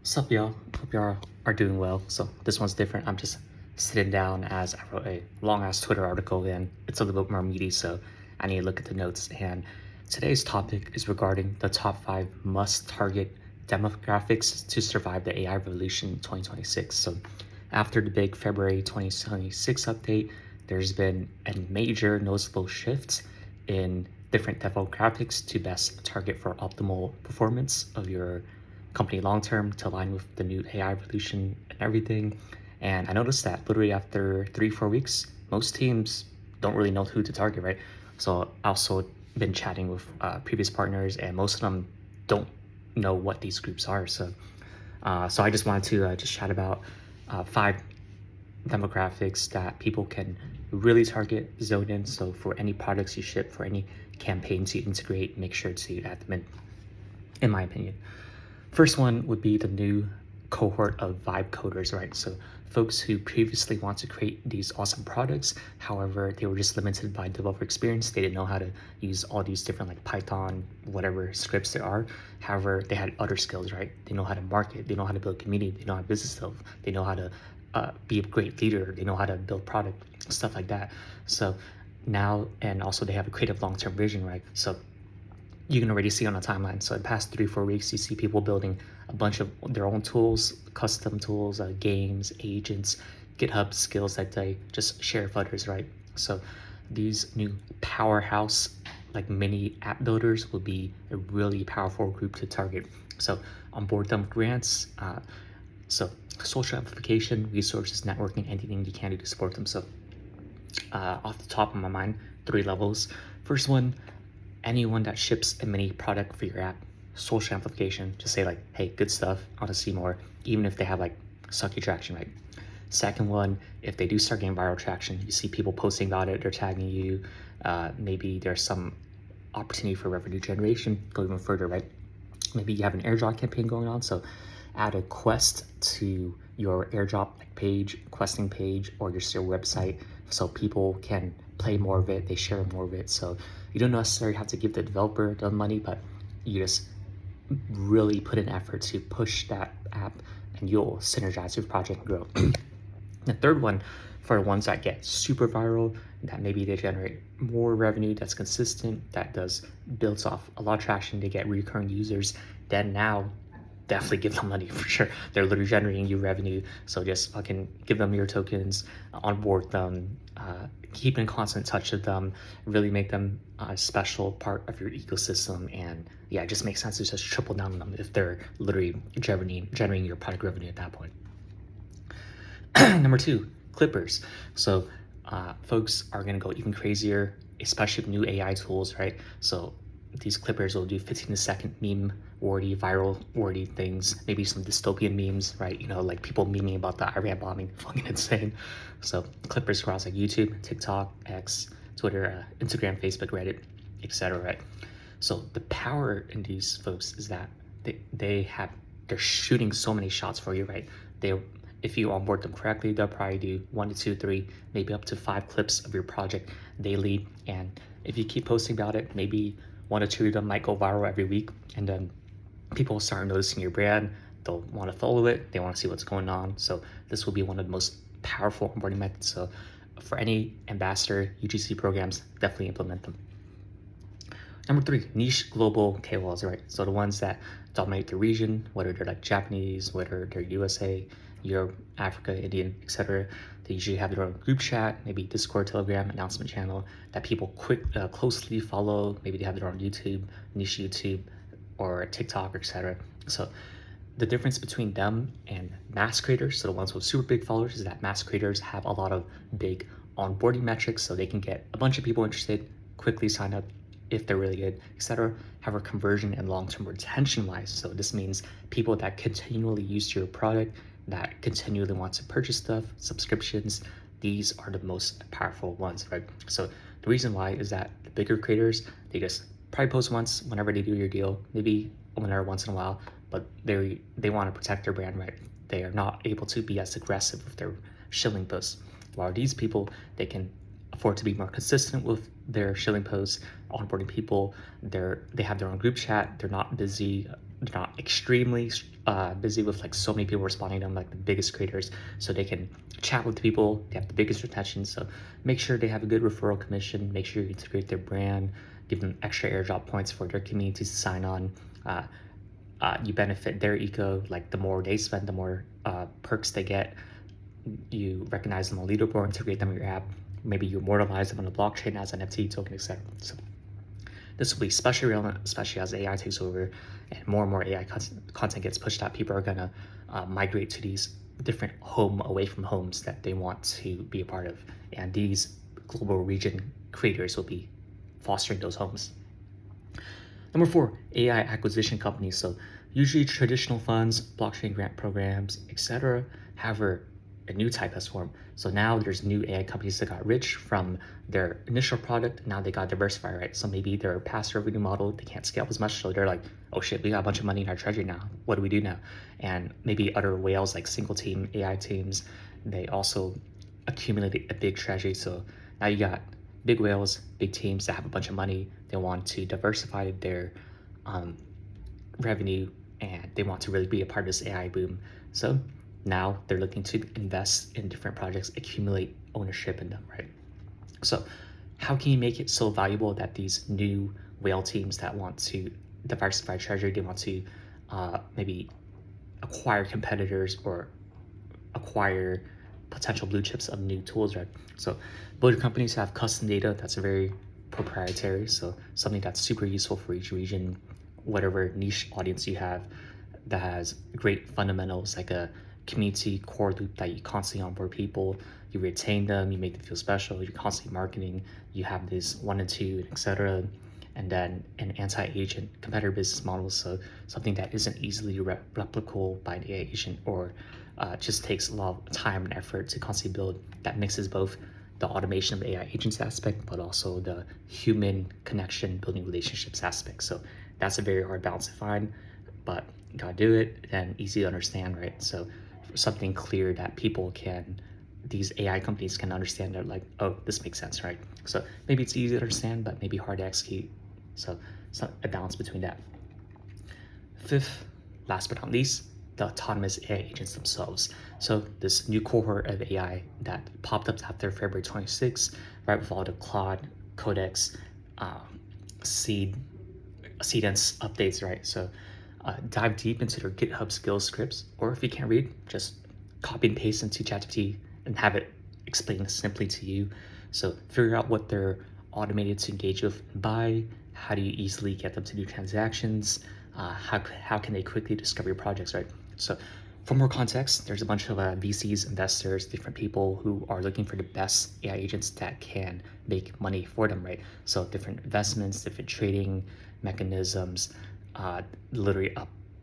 What's up, y'all? Hope y'all are doing well. So this one's different. I'm just sitting down as I wrote a long ass Twitter article, and it's a little bit more meaty, so I need to look at the notes. And today's topic is regarding the top 5 must-target demographics to survive the AI revolution in 2026. So after the big February 2026 update, there's been a major noticeable shift in different demographics to best target for optimal performance of your company long term to align with the new AI revolution and everything. And I noticed that literally after 3, 4 weeks, most teams don't really know who to target, right? So I also been chatting with previous partners, and most of them don't know what these groups are. So I just wanted to just chat about 5 demographics that people can really target, zone in. So for any products you ship, for any campaigns you integrate, make sure to add them in my opinion. First one would be the new cohort of vibe coders, right? So folks who previously want to create these awesome products, however, they were just limited by developer experience. They didn't know how to use all these different like Python, whatever scripts there are. However, they had other skills, right? They know how to market, they know how to build community, they know how to business stuff, they know how to be a great leader, they know how to build product, stuff like that. So now, and also they have a creative long-term vision, right? So you can already see on the timeline. So in the past 3, 4 weeks, you see people building a bunch of their own tools, custom tools, games, agents, GitHub skills that they just share with others, right? So these new powerhouse like mini app builders will be a really powerful group to target. So onboard them with grants. So social amplification, resources, networking, anything you can do to support them. So off the top of my mind, 3 levels. First one, anyone that ships a mini product for your app, social amplification, just say like, hey, good stuff, I want to see more, even if they have like sucky traction, right? Second one, if they do start getting viral traction, you see people posting about it, they're tagging you, maybe there's some opportunity for revenue generation, go even further, right? Maybe you have an airdrop campaign going on, so add a quest to your airdrop page, questing page, or just your website, so people can play more of it, they share more of it. So you don't necessarily have to give the developer the money, but you just really put an effort to push that app, and you'll synergize your project and grow. The third one, for the ones that get super viral, that maybe they generate more revenue that's consistent, that does builds off a lot of traction, they get recurring users, then now definitely give them money for sure. They're literally generating you revenue. So just fucking give them your tokens, onboard them, keep in constant touch with them, really make them a special part of your ecosystem. And yeah, it just makes sense to just triple down on them if they're literally generating your product revenue at that point. Number 2, clippers. So folks are gonna go even crazier, especially with new AI tools, right? So these clippers will do 15-second meme wordy, viral wordy things, maybe some dystopian memes, right? You know, like people memeing about the Iran bombing, fucking insane. So clippers across like YouTube, TikTok, X, Twitter, Instagram, Facebook, Reddit, etc. Right? So the power in these folks is that they're shooting so many shots for you, right? They If you onboard them correctly, they'll probably do 1 to 2, 3, maybe up to 5 clips of your project daily. And if you keep posting about it, maybe 1 or 2 of them might go viral every week, and then people start noticing your brand. They'll want to follow it. They want to see what's going on. So this will be one of the most powerful onboarding methods. So for any ambassador UGC programs, definitely implement them. Number 3, niche global KOLs, right? So the ones that dominate the region, whether they're like Japanese, whether they're USA, Europe, Africa, Indian, etc. They usually have their own group chat, maybe Discord, Telegram, announcement channel that people closely follow. Maybe they have their own YouTube, niche YouTube, or TikTok, etc. So the difference between them and mass creators, so the ones with super big followers, is that mass creators have a lot of big onboarding metrics, so they can get a bunch of people interested, quickly sign up if they're really good, etc. However, conversion and long-term retention wise, so this means people that continually use your product, that continually want to purchase stuff, subscriptions, these are the most powerful ones, right? So the reason why is that the bigger creators, they just probably post once whenever they do your deal, maybe whenever once in a while, but they want to protect their brand, right? They are not able to be as aggressive with their shilling posts. While these people, they can afford to be more consistent with their shilling posts, onboarding people. They have their own group chat. They're not busy. They're not extremely busy with like so many people responding to them, like the biggest creators, so they can chat with the people. They have the biggest retention, so make sure they have a good referral commission. Make sure you integrate their brand, give them extra airdrop points for their communities to sign on. You benefit their eco. Like the more they spend, the more perks they get. You recognize them on leaderboard, integrate them in your app. Maybe you immortalize them on the blockchain as an NFT token, etc. So this will be especially relevant, especially as AI takes over and more AI content gets pushed out. People are gonna migrate to these different away from homes that they want to be a part of, and these global region creators will be fostering those homes. Number 4, AI acquisition companies. So usually traditional funds, blockchain grant programs, etc. However, a new type has formed. So now there's new AI companies that got rich from their initial product. Now they got diversified, right? So maybe their past revenue model, they can't scale as much. So they're like, oh shit, we got a bunch of money in our treasury now. What do we do now? And maybe other whales like single team AI teams, they also accumulated a big treasury. So now you got big whales, big teams that have a bunch of money. They want to diversify their revenue, and they want to really be a part of this AI boom. So now they're looking to invest in different projects, accumulate ownership in them, right? So how can you make it so valuable that these new whale teams that want to diversify treasury, they want to maybe acquire competitors or acquire potential blue chips of new tools, right? So both companies have custom data that's very proprietary, so something that's super useful for each region, whatever niche audience you have, that has great fundamentals like a community core loop that you constantly onboard people, you retain them, you make them feel special, you're constantly marketing, you have this 1 and 2, etc. And then an anti-agent competitor business model, so something that isn't easily replicable by an AI agent, or just takes a lot of time and effort to constantly build, that mixes both the automation of the AI agents aspect, but also the human connection, building relationships aspect. So that's a very hard balance to find, but you gotta do it and easy to understand, right? So something clear that people can, these AI companies can understand, that like, oh, this makes sense, right? So maybe it's easy to understand, but maybe hard to execute. So it's a balance between that. 5th, last but not least, the autonomous AI agents themselves. So this new cohort of AI that popped up after February 26th, right, with all the Claude, Codex, Seedance updates, right? So dive deep into their GitHub skills scripts, or if you can't read, just copy and paste into ChatGPT and have it explain simply to you. So figure out what they're automated to engage with and buy. How do you easily get them to do transactions? How can they quickly discover your projects, right? So for more context, there's a bunch of VCs, investors, different people who are looking for the best AI agents that can make money for them, right? So different investments, different trading mechanisms, literally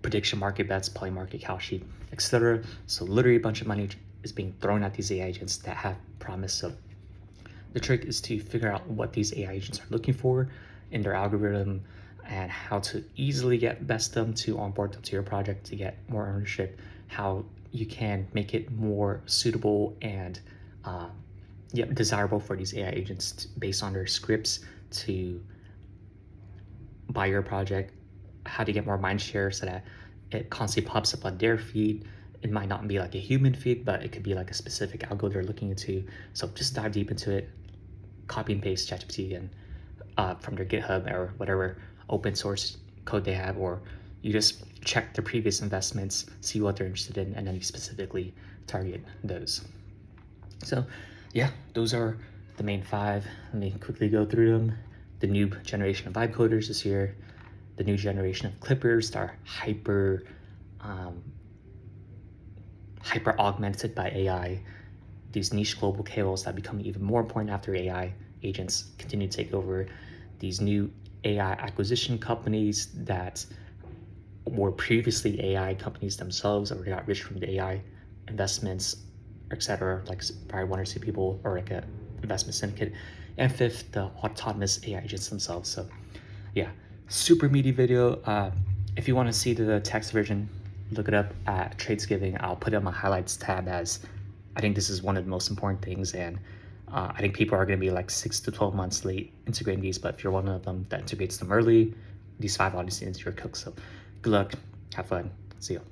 prediction market bets, Polymarket, Kalshi, etc. So literally a bunch of money is being thrown at these AI agents that have promise. So the trick is to figure out what these AI agents are looking for in their algorithm, and how to easily get best them to onboard them to your project to get more ownership, how you can make it more suitable and desirable for these AI agents based on their scripts to buy your project, how to get more mind share so that it constantly pops up on their feed. It might not be like a human feed, but it could be like a specific algo they're looking into. So just dive deep into it, copy and paste ChatGPT and from their GitHub or whatever open source code they have, or you just check their previous investments, see what they're interested in, and then you specifically target those. So yeah, those are the main 5. Let me quickly go through them. The new generation of vibe coders this year, the new generation of clippers that are hyper augmented by AI, these niche global KOLs that become even more important after AI agents continue to take over, these new AI acquisition companies that were previously AI companies themselves, or got rich from the AI investments, etc., like probably 1 or 2 people, or like a investment syndicate. And 5th, the autonomous AI agents themselves. So yeah, super meaty video. If you want to see the text version, look it up at Tradesgiving. I'll put it on my highlights tab, as I think this is one of the most important things, and I think people are going to be like 6 to 12 months late integrating these, but if you're one of them that integrates them early, these 5 obviously into your cook. So good luck, have fun, see you.